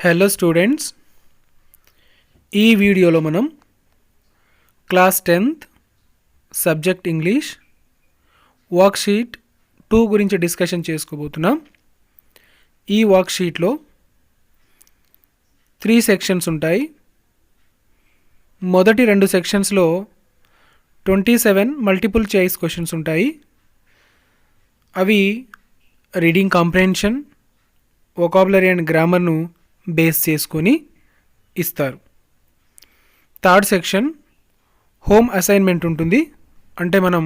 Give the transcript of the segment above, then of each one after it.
Hello students, ఈ వీడియోలో మనం class 10th subject English worksheet 2 గురించి డిస్కషన్ చేసుకోబోతున్నాం. ఈ వర్క్షీట్లో 3 సెక్షన్స్ ఉంటాయి. మొదటి 2 సెక్షన్స్లో 27 మల్టిపుల్ చాయిస్ క్వశ్చన్స్ ఉంటాయి. అవి రీడింగ్ కాంప్రహెన్షన్, వొకాబులరీ అండ్ గ్రామర్ను బేస్ చేసుకొని ఇస్తారు. థర్డ్ సెక్షన్ హోమ్ అసైన్మెంట్ ఉంటుంది, అంటే మనం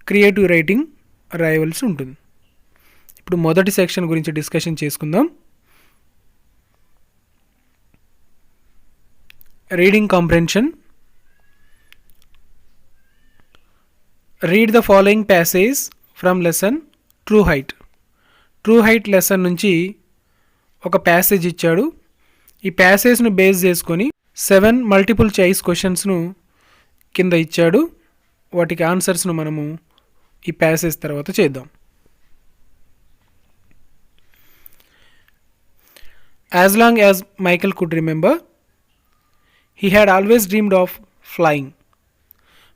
క్రియేటివ్ రైటింగ్ రాయవలసి ఉంటుంది. ఇప్పుడు మొదటి సెక్షన్ గురించి డిస్కషన్ చేసుకుందాం. Reading comprehension. Read the following passage from lesson true height. True height lesson నుంచి ఒక ప్యాసేజ్ ఇచ్చాడు. ఈ ప్యాసేజ్ను బేస్ చేసుకొని 7 మల్టిపుల్ చాయిస్ క్వశ్చన్స్ను కింద ఇచ్చాడు. వాటికి ఆన్సర్స్ను మనము ఈ ప్యాసేజ్ తర్వాత చేద్దాం. As long as Michael could remember, he had always dreamed of flying.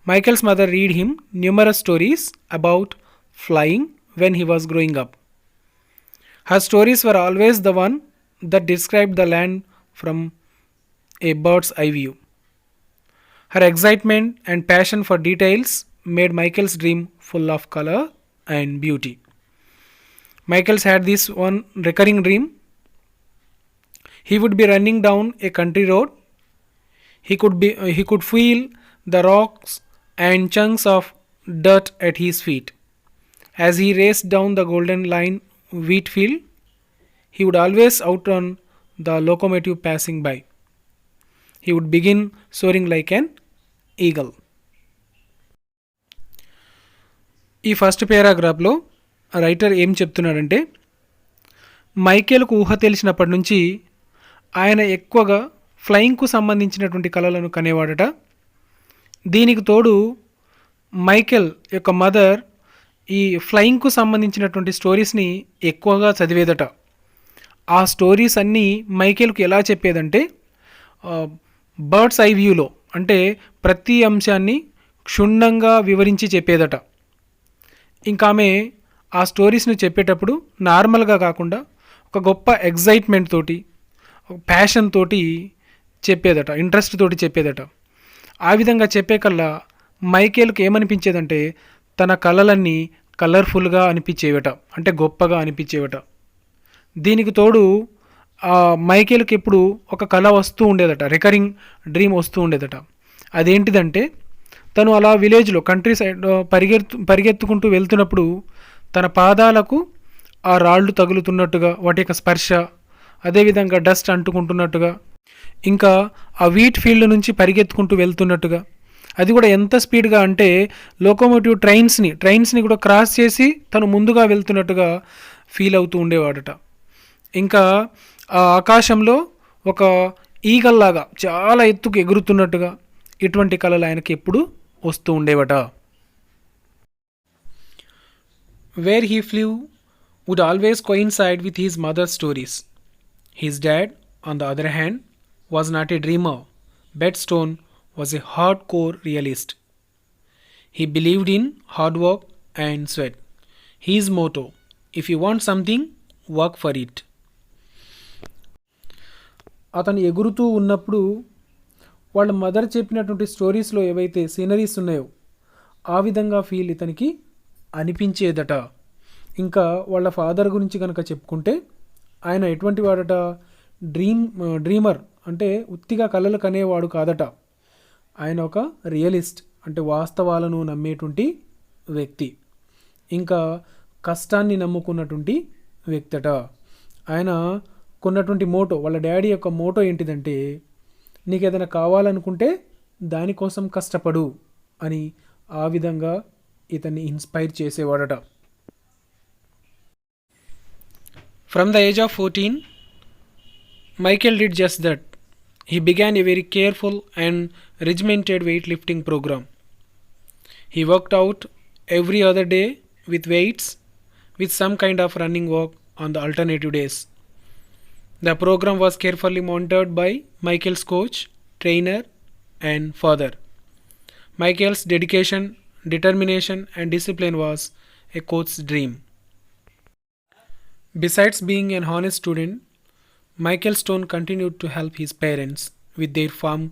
Michael's mother read him numerous stories about flying when he was growing up. Her stories were always the one that described the land from a bird's eye view. Her excitement and passion for details made Michael's dream full of color and beauty. Michael's had this one recurring dream. He would be running down a country road. He could feel the rocks and chunks of dirt at his feet. As he raced down the golden line wheat field, he would always outrun the locomotive passing by. He would begin soaring like an eagle. ఈ first పేరాగ్రాఫ్లో writer ఏం చెప్తున్నాడంటే, మైకేల్కు ఊహ తెలిసినప్పటి నుంచి ఆయన ఎక్కువగా ఫ్లయింగ్కు సంబంధించినటువంటి కళలను కనేవాడట. దీనికి తోడు మైకేల్ యొక్క మదర్ ఈ ఫ్లయింగ్కు సంబంధించినటువంటి స్టోరీస్ని ఎక్కువగా చదివేదట. ఆ స్టోరీస్ అన్నీ మైకేల్కు ఎలా చెప్పేదంటే బర్డ్స్ ఐ వ్యూలో, అంటే ప్రతి అంశాన్ని క్షుణ్ణంగా వివరించి చెప్పేదట. ఇంకా ఆమె ఆ స్టోరీస్ని చెప్పేటప్పుడు నార్మల్గా కాకుండా ఒక గొప్ప ఎగ్జైట్మెంట్ తోటి, ప్యాషన్ తోటి చెప్పేదట, ఇంట్రెస్ట్ తోటి చెప్పేదట. ఆ విధంగా చెప్పే కల్లా మైకేల్కి ఏమనిపించేదంటే తన కళలన్నీ కలర్ఫుల్గా అనిపించేవట, అంటే గొప్పగా అనిపించేవట. దీనికి తోడు మైకేల్కి ఎప్పుడు ఒక కళ వస్తూ ఉండేదట, రికరింగ్ డ్రీమ్ వస్తూ ఉండేదట. అదేంటిదంటే తను అలా విలేజ్లో కంట్రీ సైడ్ పరిగెత్తుకుంటూ వెళ్తున్నప్పుడు తన పాదాలకు ఆ రాళ్ళు తగులుతున్నట్టుగా, వాటి యొక్క స్పర్శ, అదేవిధంగా డస్ట్ అంటుకుంటున్నట్టుగా, ఇంకా ఆ వీట్ ఫీల్డ్ నుంచి పరిగెత్తుకుంటూ వెళ్తున్నట్టుగా, అది కూడా ఎంత స్పీడ్గా అంటే లోకోమోటివ్ ట్రైన్స్ని కూడా క్రాస్ చేసి తను ముందుగా వెళ్తున్నట్టుగా ఫీల్ అవుతూ ఉండేవాడట. ఇంకా ఆ ఆకాశంలో ఒక ఈగల్లాగా చాలా ఎత్తుకు ఎగురుతున్నట్టుగా ఇటువంటి కళలు ఆయనకి ఎప్పుడు వస్తూ ఉండేవట. Where he flew would always coincide with his mother stories. His dad on the other hand was not a dreamer. Bedstone was a hardcore realist. He believed in hard work and sweat. His motto, if you want something, work for it. అతను ఎగురుతూ ఉన్నప్పుడు వాళ్ళ mother చెప్పినటువంటి స్టోరీస్లో ఏవైతే sceneries ఉన్నాయో ఆ విధంగా feel ఇతనికి అనిపించేదట. ఇంకా వాళ్ళ ఫాదర్ గురించి కనుక చెప్పుకుంటే ఆయన ఎటువంటి వాడట, డ్రీమర్, అంటే ఉత్తిగా కళలు కనేవాడు కాదట. ఆయన ఒక రియలిస్ట్, అంటే వాస్తవాలను నమ్మేటువంటి వ్యక్తి, ఇంకా కష్టాన్ని నమ్ముకున్నటువంటి వ్యక్తట. ఆయన కొన్నటువంటి మోటో, వాళ్ళ డాడీ యొక్క మోటో ఏంటిదంటే నీకు ఏదైనా కావాలనుకుంటే దానికోసం కష్టపడు అని ఆ విధంగా ఇతన్ని ఇన్స్పైర్ చేసేవాడట. From the age of 14, Michael did just that. He began a very careful and regimented weightlifting program. He worked out every other day with weights, with some kind of running work on the alternative days. The program was carefully monitored by Michael's coach, trainer, and father. Michael's dedication, determination, and discipline was a coach's dream. Besides being an honest student, Michael Stone continued to help his parents with their farm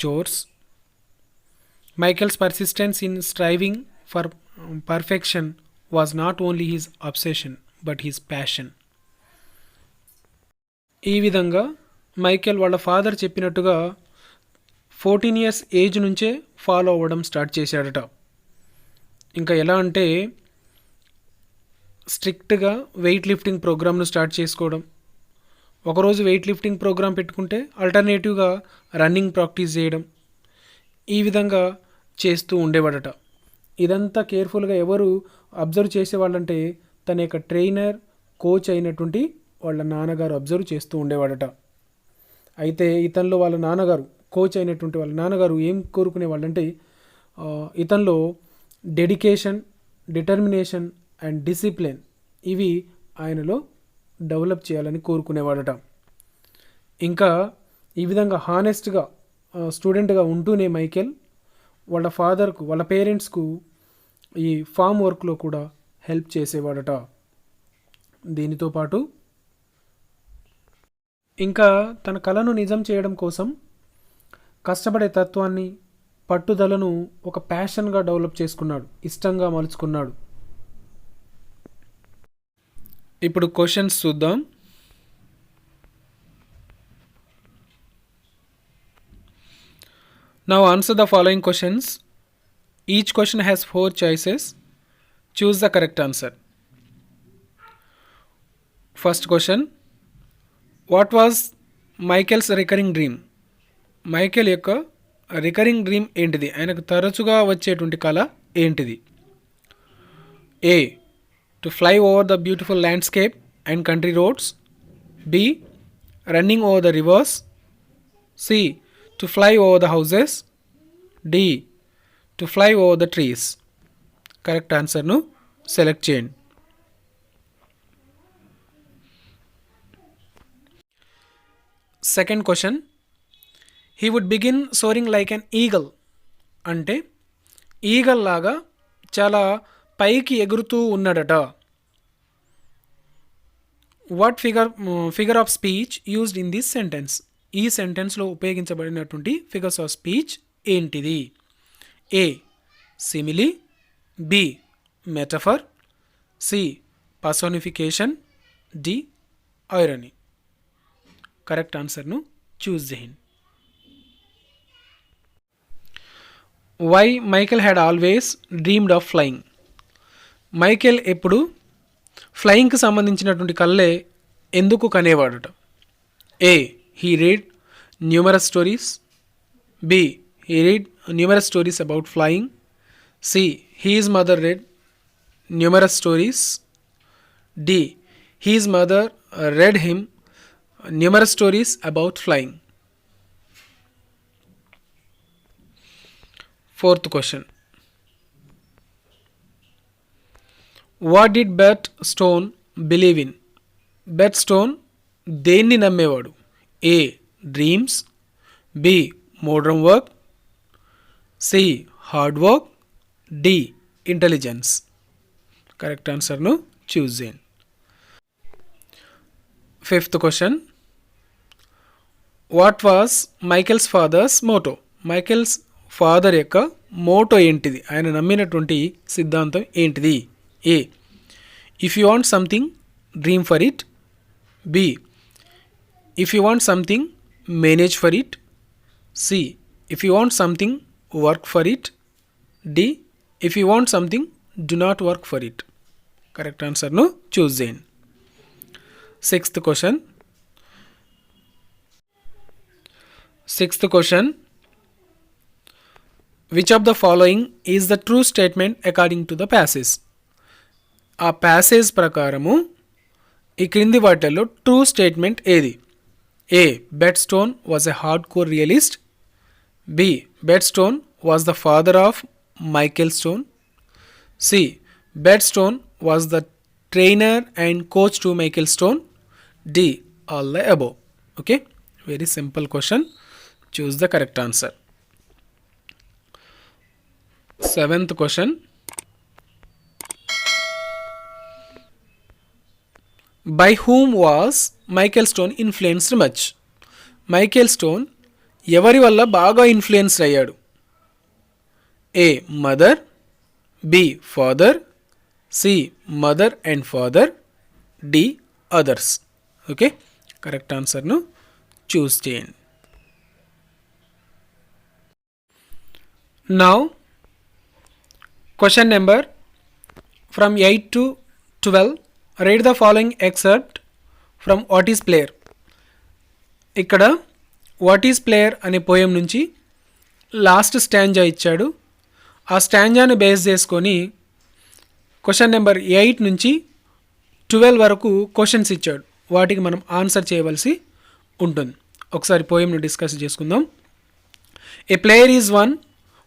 chores. Michael's persistence in striving for perfection was not only his obsession but his passion. ఈ విధంగా Michael వాళ్ళ father చెప్పినట్టుగా 14 years age నుంచే follow అవ్వడం start చేశాడట. ఇంకా ఎలా అంటే స్ట్రిక్ట్గా వెయిట్ లిఫ్టింగ్ ప్రోగ్రామ్ను స్టార్ట్ చేసుకోవడం, ఒకరోజు వెయిట్ లిఫ్టింగ్ ప్రోగ్రామ్ పెట్టుకుంటే ఆల్టర్నేటివ్గా రన్నింగ్ ప్రాక్టీస్ చేయడం, ఈ విధంగా చేస్తూ ఉండేవాడట. ఇదంతా కేర్ఫుల్గా ఎవరు అబ్జర్వ్ చేసేవాళ్ళంటే తన యొక్క ట్రైనర్, కోచ్ అయినటువంటి వాళ్ళ నాన్నగారు అబ్జర్వ్ చేస్తూ ఉండేవాడట. అయితే ఇతనిలో వాళ్ళ నాన్నగారు, కోచ్ అయినటువంటి వాళ్ళ నాన్నగారు ఏం కోరుకునే వాళ్ళంటే ఇతనిలో డెడికేషన్, డిటర్మినేషన్ అండ్ డిసిప్లిన్ ఇవి ఆయనలో డెవలప్ చేయాలని కోరుకునేవాడట. ఇంకా ఈ విధంగా హానెస్ట్గా స్టూడెంట్గా ఉంటూనే మైకేల్ వాళ్ళ ఫాదర్కు, వాళ్ళ పేరెంట్స్కు ఈ ఫామ్ వర్క్లో కూడా హెల్ప్ చేసేవాడట. దీనితో పాటు ఇంకా తన కళను నిజం చేయడం కోసం కష్టపడే తత్వాన్ని, పట్టుదలను ఒక ప్యాషన్గా డెవలప్ చేసుకున్నాడు, ఇష్టంగా మలుచుకున్నాడు. ఇప్పుడు క్వశ్చన్స్ చూద్దాం. Now answer the following questions. Each question has 4 choices. Choose the correct answer. First question. What was Michael's recurring dream? Michael యొక్క రికరింగ్ డ్రీమ్ ఏంటిది? ఆయనకు తరచుగా వచ్చేటువంటి కళ ఏంటిది? A, to fly over the beautiful landscape and country roads. B, running over the rivers. C, to fly over the houses. D, to fly over the trees. Correct ఆన్సర్ను select చేయండి. Second question. He would begin soaring like an eagle అంటే eagle లాగా చాలా పైకి ఎగురుతూ ఉన్నాడట. What figure of speech used in this sentence? ఈ సెంటెన్స్లో ఉపయోగించబడినటువంటి ఫిగర్స్ ఆఫ్ స్పీచ్ ఏంటిది? A, simile. B, metaphor. C, personification. D, irony. Correct ఆన్సర్ను చూస్ చేయండి. Why Michael had always dreamed of flying? Michael ఎప్పుడు ఫ్లయింగ్కి సంబంధించినటువంటి కళ్ళే ఎందుకు కనేవాడట? A, he read numerous stories. B, he read numerous stories about flying. C, his mother read numerous stories. D, his mother read him numerous stories about flying. Fourth question. What did Bert Stone believe in? Bert Stone దేన్ని నమ్మేవాడు? A, dreams. B, modern work. C, hard work. D, intelligence. Correct ఆన్సర్ను choose చేయండి. Fifth question. What was Michael's father's motto? Michael's father యొక్క motto ఏంటిది? ఆయన నమ్మినటువంటి సిద్ధాంతం ఏంటిది? A, if you want something dream for it. B, if you want something manage for it. C, if you want something work for it. D, if you want something do not work for it. Correct ఆన్సర్ను choose చేయండి. Sixth question. Which of the following is the true statement according to the passage? ఆ passage ప్రకారము ఈ క్రింది వాటిల్లో true statement ఏది? A, Bet Stone was a hard core realist. B, Bet Stone was the father of Michael Stone. C, Bet Stone was the trainer and coach to Michael Stone. D, all the above. Okay, very simple question. Choose the correct answer. 7th question. By whom was Michael Stone influenced much? Michael Stone ఎవరి వల్ల బాగా influence అయ్యాడు? A mother, B father, C mother and father, D others. Okay, correct ఆన్సర్ను choose చేయండి. Now question number from 8 to 12. Read the following excerpt from what is player. ఇక్కడ what is player అనే poem నుంచి last stanza ఇచ్చాడు. ఆ స్టాంజాను base చేసుకొని question number 8 నుంచి 12 వరకు క్వశ్చన్స్ ఇచ్చాడు. వాటికి మనం ఆన్సర్ చేయవలసి ఉంటుంది. ఒకసారి పోయంను డిస్కస్ చేసుకుందాం. A player is one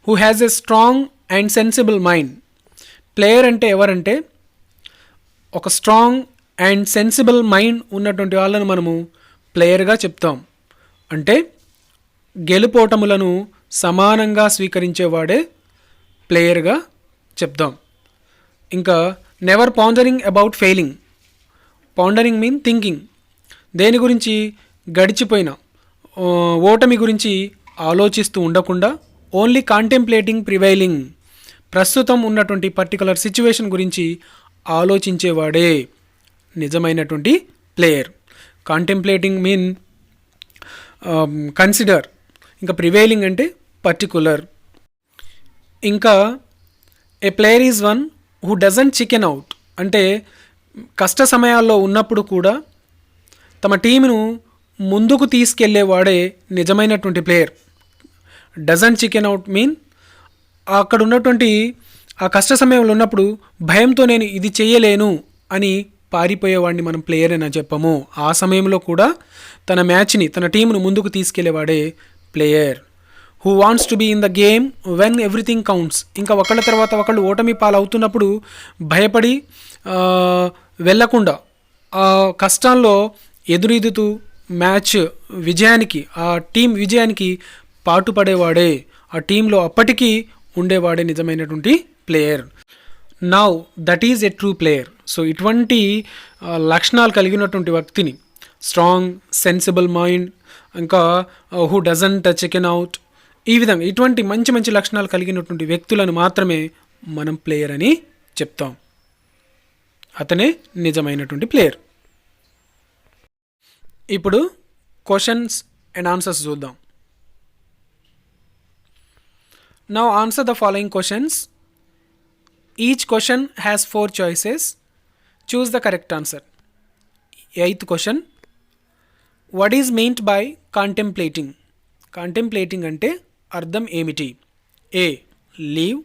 who has a strong and sensible mind. Player అంటే ఎవరంటే ఒక స్ట్రాంగ్ అండ్ సెన్సిబుల్ మైండ్ ఉన్నటువంటి వాళ్ళను మనము ప్లేయర్గా చెప్తాం. అంటే గెలుపోటములను సమానంగా స్వీకరించేవాడే ప్లేయర్గా చెప్తాం. ఇంకా never pandering about failing. Pandering mean thinking. దేని గురించి గడిచిపోయిన ఓటమి గురించి ఆలోచిస్తూ ఉండకుండా ఓన్లీ కాంటెంప్లేటింగ్ ప్రివైలింగ్. ప్రస్తుతం ఉన్నటువంటి పర్టికులర్ సిచ్యువేషన్ గురించి ఆలోచించేవాడే నిజమైనటువంటి ప్లేయర్. Contemplating mean consider. ఇంకా ప్రివైలింగ్ అంటే పర్టికులర్. ఇంకా a player is one who doesn't chicken out. అంటే కష్ట సమయాల్లో ఉన్నప్పుడు కూడా తమ టీమును ముందుకు తీసుకెళ్లేవాడే నిజమైనటువంటి player. Doesn't chicken out mean అక్కడ ఉన్నటువంటి ఆ కష్ట సమయంలో ఉన్నప్పుడు భయంతో నేను ఇది చేయలేను అని పారిపోయేవాడిని మనం ప్లేయర్ అని చెప్పము. ఆ సమయంలో కూడా తన మ్యాచ్ని, తన టీంను ముందుకు తీసుకెళ్లేవాడే player. Who wants to be in the game when everything counts. ఇంకా ఒకళ్ళ తర్వాత ఒకళ్ళు ఓటమి పాలవుతున్నప్పుడు భయపడి వెళ్ళకుండా ఆ కష్టాల్లో ఎదురీదుతూ మ్యాచ్ విజయానికి, ఆ టీం విజయానికి పాటుపడేవాడే, ఆ టీంలో అప్పటికీ ఉండేవాడే నిజమైనటువంటి player. Now that is a true player. So ఇటువంటి లక్షణాలు కలిగినటువంటి వ్యక్తిని, స్ట్రాంగ్ సెన్సిబుల్ మైండ్, ఇంకా హూ డజంట్ చికెన్ అవుట్, ఈ విధంగా ఇటువంటి మంచి మంచి లక్షణాలు కలిగినటువంటి వ్యక్తులను మాత్రమే మనం ప్లేయర్ అని చెప్తాం. అతనే నిజమైనటువంటి ప్లేయర్. ఇప్పుడు క్వశ్చన్స్ అండ్ ఆన్సర్స్ చూద్దాం. Now answer the following questions. Each question has 4 choices. Choose the correct answer. 8th question. What is meant by contemplating? Contemplating ante ardham emiti? A. Leave.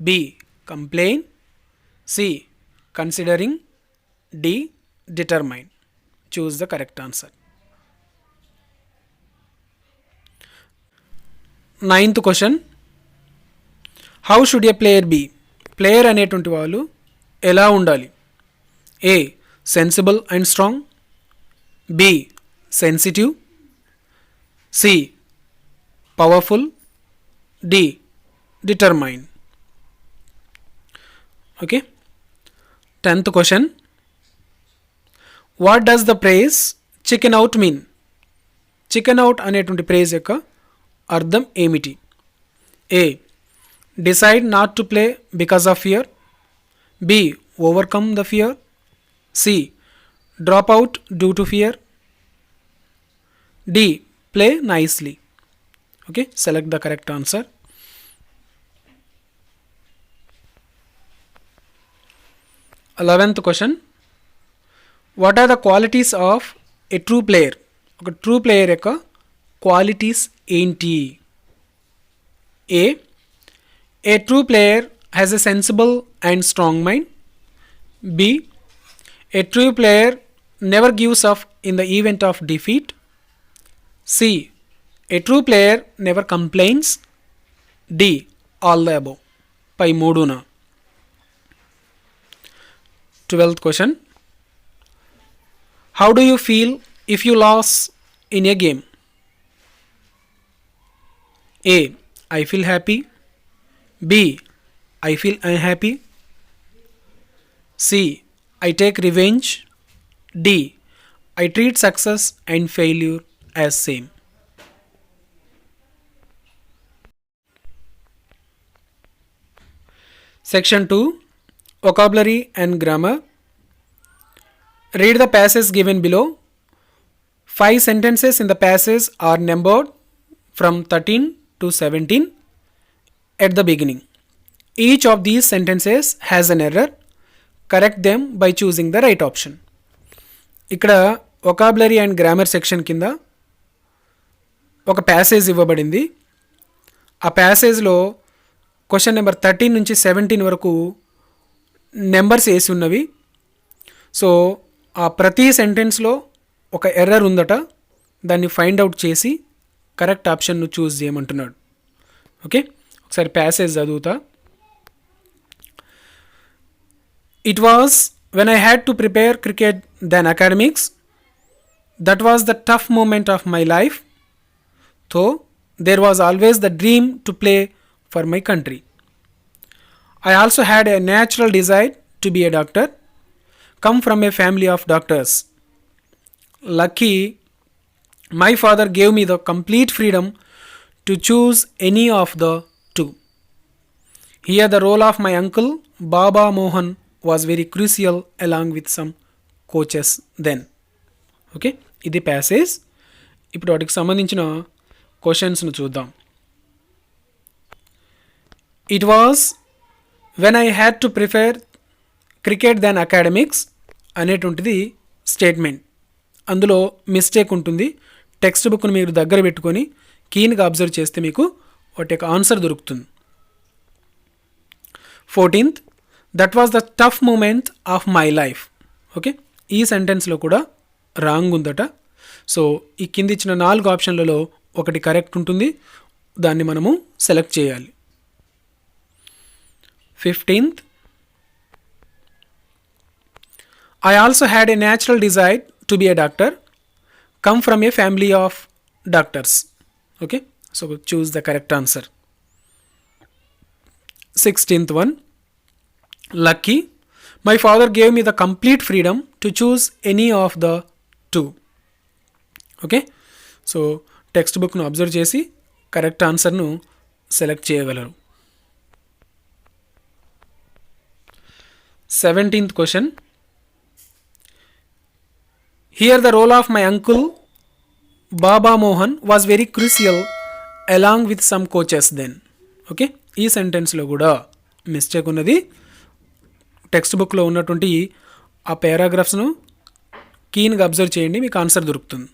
B. Complain. C. Considering. D. Determine. Choose the correct answer. 9th question. How should a player be? Player అనేటువంటి వాళ్ళు ఎలా ఉండాలి? A sensible and strong, B sensitive, C powerful, D determine. Okay. 10th question. What does the phrase chicken out mean? Chicken out అనేటువంటి phrase యొక్క అర్థం ఏమిటి? A decide not to play because of fear, B overcome the fear, C drop out due to fear, D play nicely. Okay, select the correct answer. 11th question. What are the qualities of a true player? ఒక true player యొక్క qualities ఏంటి? A A true player has a sensible and strong mind. B. A true player never gives up in the event of defeat. C. A true player never complains. D. All the above. Pai mooduna. 12th question. How do you feel If you lose in a game, A. I feel happy. B. I feel unhappy. C. I take revenge. D. I treat success and failure as same. Section 2. Vocabulary and grammar. Read the passage given below. 5 sentences in the passage are numbered from 13 to 17 at the beginning. Each of these sentences has an error. Correct them by choosing the right option. ఇక్కడ vocabulary and grammar section కింద ఒక passage ఇవ్వబడింది. ఆ ప్యాసేజ్లో question number 13 నుంచి 17 వరకు numbers వేసి ఉన్నవి. So ఆ ప్రతి సెంటెన్స్లో ఒక ఎర్రర్ ఉందట, దాన్ని ఫైండ్ అవుట్ చేసి కరెక్ట్ ఆప్షన్ను చూస్ చేయమంటున్నాడు. ఓకే, ఒకసారి ప్యాసేజ్ చదువుతా. It was when I had to prepare cricket than academics. That was the tough moment of my life. Though there was always the dream to play for my country. I also had a natural desire to be a doctor. Come from a family of doctors. Lucky, my father gave me the complete freedom to choose any of the two. Here the role of my uncle Baba Mohan was very crucial along with some coaches then. Okay, ఇది passage. ఇప్పుడు వాటికి సంబంధించిన క్వశ్చన్స్ను చూద్దాం. It was when I had to prefer cricket than academics అనేటువంటిది statement. అందులో mistake ఉంటుంది. Text బుక్ను మీరు దగ్గర పెట్టుకొని కీన్గా అబ్జర్వ్ చేస్తే మీకు వాటి యొక్క ఆన్సర్ దొరుకుతుంది. 14th, that was the tough moment of my life. Okay, ఈ సెంటెన్స్లో కూడా రాంగ్ ఉందట. సో ఈ కింద ఇచ్చిన 4 ఆప్షన్లలో ఒకటి కరెక్ట్ ఉంటుంది, దాన్ని మనము సెలెక్ట్ చేయాలి. 15th, I also had a natural desire to be a doctor. Come from a family of doctors. Okay, so choose the correct answer. 16th one, lucky, my father gave me the complete freedom to choose any of the two. Okay, so text బుక్ను observe చేసి correct ఆన్సర్ను select చేయగలరు. 17th question, here the role of my uncle Baba Mohan was very crucial along with some coaches then. ఓకే, ఈ సెంటెన్స్లో కూడా mistake ఉన్నది. Text బుక్లో ఉన్నటువంటి ఆ పారాగ్రాఫ్స్ను కీన్గా అబ్జర్వ్ చేయండి, మీకు ఆన్సర్ దొరుకుతుంది.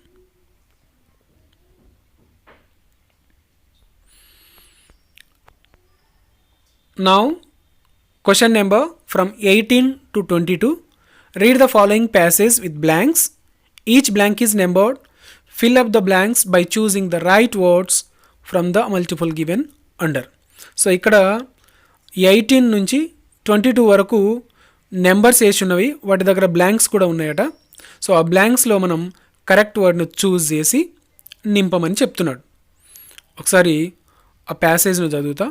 Now, question number from 18 to 22. Read the following passage with blanks. Each blank is numbered. Fill up the blanks by choosing the right words from the multiple given under. So ఇక్కడ 18 నుంచి 22 వరకు numbers వేసి ఉన్నవి, వాటి దగ్గర blanks కూడా ఉన్నాయట. So ఆ బ్లాంక్స్లో మనం కరెక్ట్ వర్డ్ను చూస్ చేసి నింపమని చెప్తున్నాడు. ఒకసారి ఆ ప్యాసేజ్ను చదువుతా.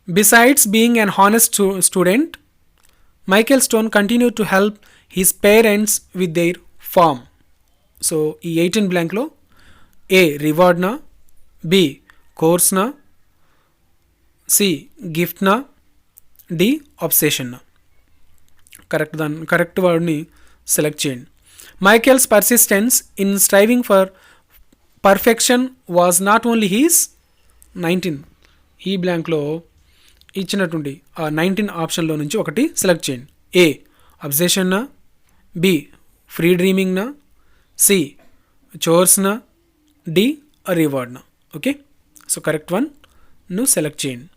Besides being an honest student, Michael Stone continued to help his parents with their farm. So, ఈ 18 బ్లాంక్లో A. రివార్డ్నా, B. కోర్స్నా, C. గిఫ్ట్నా, D. అబ్సెషన్నా. కరెక్ట్ వర్డ్ని సెలెక్ట్ చేయండి. Michael's persistence in striving for perfection was not only his 19. ఈ బ్లాంక్లో ఇచ్చినటువంటి ఆ 19 ఆప్షన్లో నుంచి ఒకటి సెలెక్ట్ చేయండి. ఏ. అబ్సెషన్నా, బి. ఫ్రీ డ్రీమింగ్నా, సి. చోర్స్నా, డి. రివార్డ్నా. ఓకే, సో కరెక్ట్ వన్ను సెలెక్ట్ చేయండి.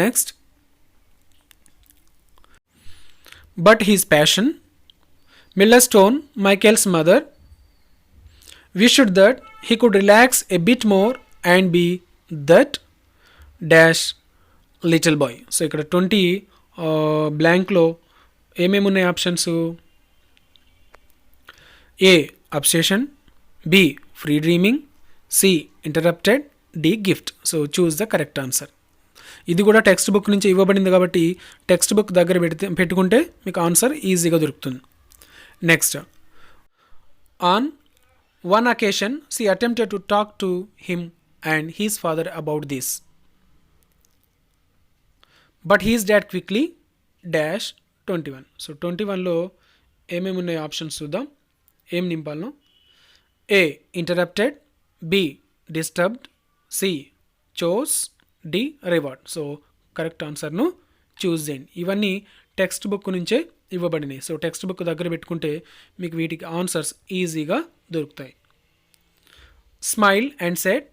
Next, but his passion, Miller Stone, Michael's mother, wished that he could relax a bit more and be that dash little boy. So ఇక్కడ 20 బ్లాంక్లో ఏమేమి ఉన్నాయి options? A. Obsession, B free dreaming, C interrupted, D gift. So choose the correct answer. ఇది కూడా text book నుంచి ఇవ్వబడింది కాబట్టి text book దగ్గర పెట్టుకుంటే మీకు ఆన్సర్ ఈజీగా దొరుకుతుంది. Next, on one occasion she attempted to talk to him and his father about this, but his dad quickly dash 21. So 21లో ఏమేమి ఉన్నాయి ఆప్షన్స్ చూద్దాం, ఏం నింపాలను. A interrupted, B disturbed, C చోస్, డి రివార్డ్. సో కరెక్ట్ ఆన్సర్ను choose చేయండి. ఇవన్నీ టెక్స్ట్ బుక్ నుంచే ఇవ్వబడినాయి. సో టెక్స్ట్ బుక్ దగ్గర పెట్టుకుంటే మీకు వీటికి ఆన్సర్స్ ఈజీగా దొరుకుతాయి. Smile and said,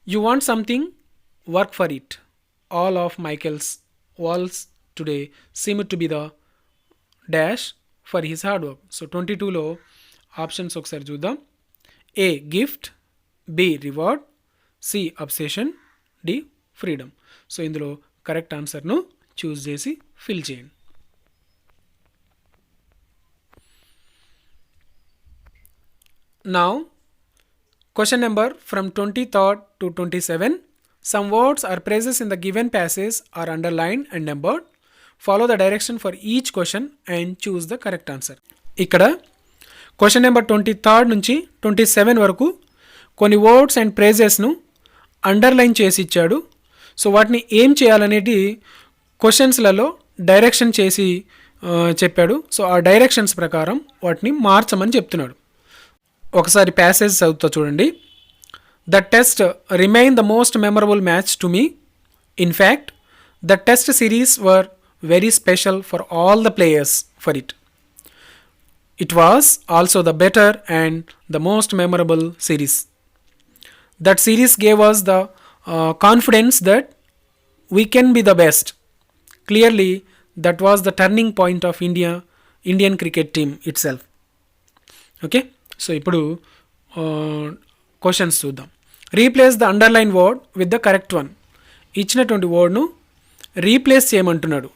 you want something, work for it. All of Michael's walls today seem to be the dash for his hard work. So 22లో ఆప్షన్స్ ఒకసారి చూద్దాం. A gift, B reward, C obsession, D freedom. So ఇందులో correct ఆన్సర్ను choose చేసి fill చేయండి. Now, question number from 23rd to 27. Some words or phrases in the given passage are underlined and numbered. Follow the direction for each question and choose the correct answer. ఇక్కడ question number 23rd నుంచి 27 వరకు కొన్ని words and ఫ్రేజెస్ను underline చేసి ఇచ్చాడు. So వాటిని ఏం చేయాలనేది క్వశ్చన్స్లలో direction చేసి చెప్పాడు. సో ఆ డైరెక్షన్స్ ప్రకారం వాటిని మార్చమని చెప్తున్నాడు. ఒకసారి ప్యాసేజ్ చదువుతా చూడండి. The test remain the most memorable match to me. In fact the test series were very special for all the players for it. It was also the better and the most memorable series. That series gave us the confidence that we can be the best. Clearly that was the turning point of Indian cricket team it self. Okay, so ఇప్పుడు questions చూద్దాం. Replace the underline word with the correct one. ఇచ్చినటువంటి వర్డ్ను replace చేయమంటున్నాడు.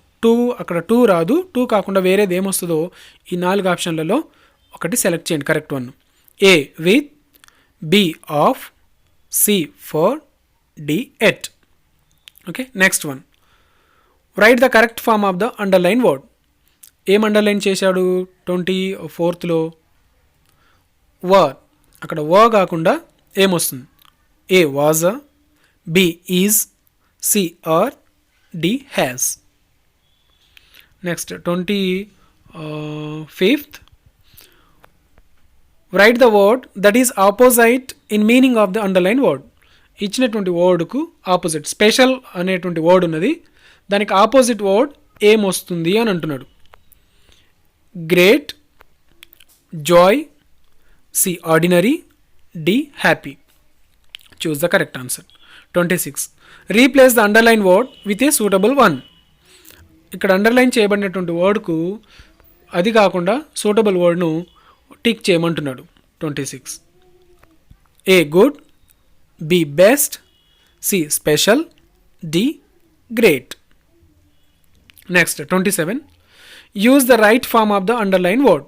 అక్కడ two రాదు, two కాకుండా వేరేది ఏమొస్తుందో ఈ 4 ఆప్షన్లలో ఒకటి సెలెక్ట్ చేయండి correct one. A with, B of, C for, D at. Okay, next one, write the correct form of the underline word. ఏం అండర్లైన్ చేశాడు 24thలో? వర్. అక్కడ వ కాకుండా ఏమొస్తుంది? A was, B is, C are, D has. Next 25th, write the word that is opposite in meaning of the underline word. ఇచ్చినటువంటి వర్డ్కు opposite, special అనేటువంటి వర్డ్ ఉన్నది, దానికి ఆపోజిట్ వర్డ్ ఏమొస్తుంది అని అంటున్నాడు. Great, Joy, C ordinary, D happy. Choose the correct answer. 26, replace the underline word with a suitable one. ఇక్కడ underline చేయబడినటువంటి వర్డ్కు అది కాకుండా సూటబుల్ వర్డ్ను టిక్ చేయమంటున్నాడు. 26, A good, B best, C special, D great. Next 27, use the right form of the underline word.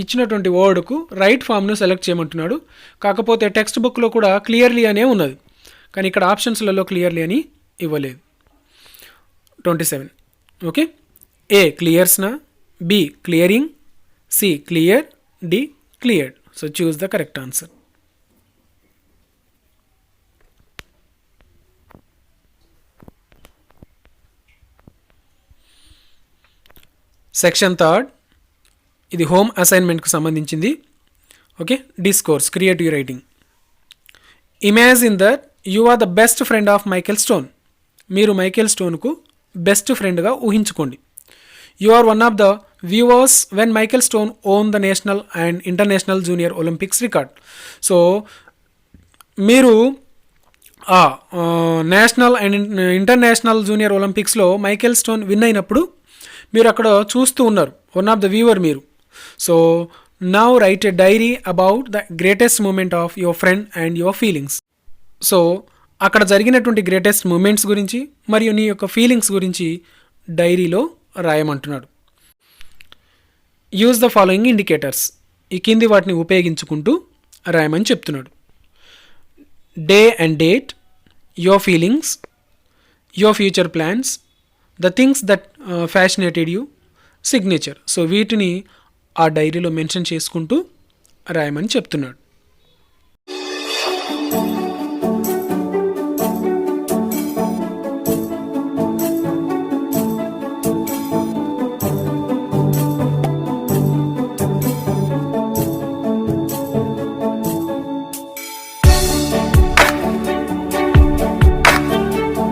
ఇచ్చినటువంటి వర్డ్కు right ఫామ్ను select చేయమంటున్నాడు. కాకపోతే టెక్స్ట్ బుక్లో కూడా క్లియర్లీ అనే ఉన్నది, కానీ ఇక్కడ ఆప్షన్స్లలో క్లియర్లీ అని ఇవ్వలేదు. 27, ఓకే. ఏ క్లియర్స్నా, B clearing, C clear, D cleared. So choose the correct answer. Section 3, ఇది హోమ్ అసైన్మెంట్కు సంబంధించింది. Okay, discourse, creative writing. Imagine that you are the best friend of Michael Stone. మీరు మైకేల్ స్టోన్కు best ఫ్రెండ్గా ఊహించుకోండి. You are one of the viewers when Michael Stone won the national and international junior Olympics record. So మీరు national and international junior ఒలింపిక్స్లో Michael stone win అయినప్పుడు మీరు అక్కడ చూస్తూ ఉన్నారు, వన్ ఆఫ్ ద వ్యూవర్ మీరు. So now write a diary about the greatest moment of your friend and your feelings. So అక్కడ జరిగినటువంటి గ్రేటెస్ట్ మూమెంట్స్ గురించి మరియు నీ యొక్క ఫీలింగ్స్ గురించి డైరీలో రాయమంటున్నాడు. Use the following indicators. ఈ కింది వాటిని ఉపయోగించుకుంటూ రాయమని చెప్తున్నాడు. Day and date, your feelings, your future plans, the things that fascinated you, signature. So వీటిని ఆ డైరీలో మెన్షన్ చేసుకుంటూ రాయమని చెప్తున్నాడు.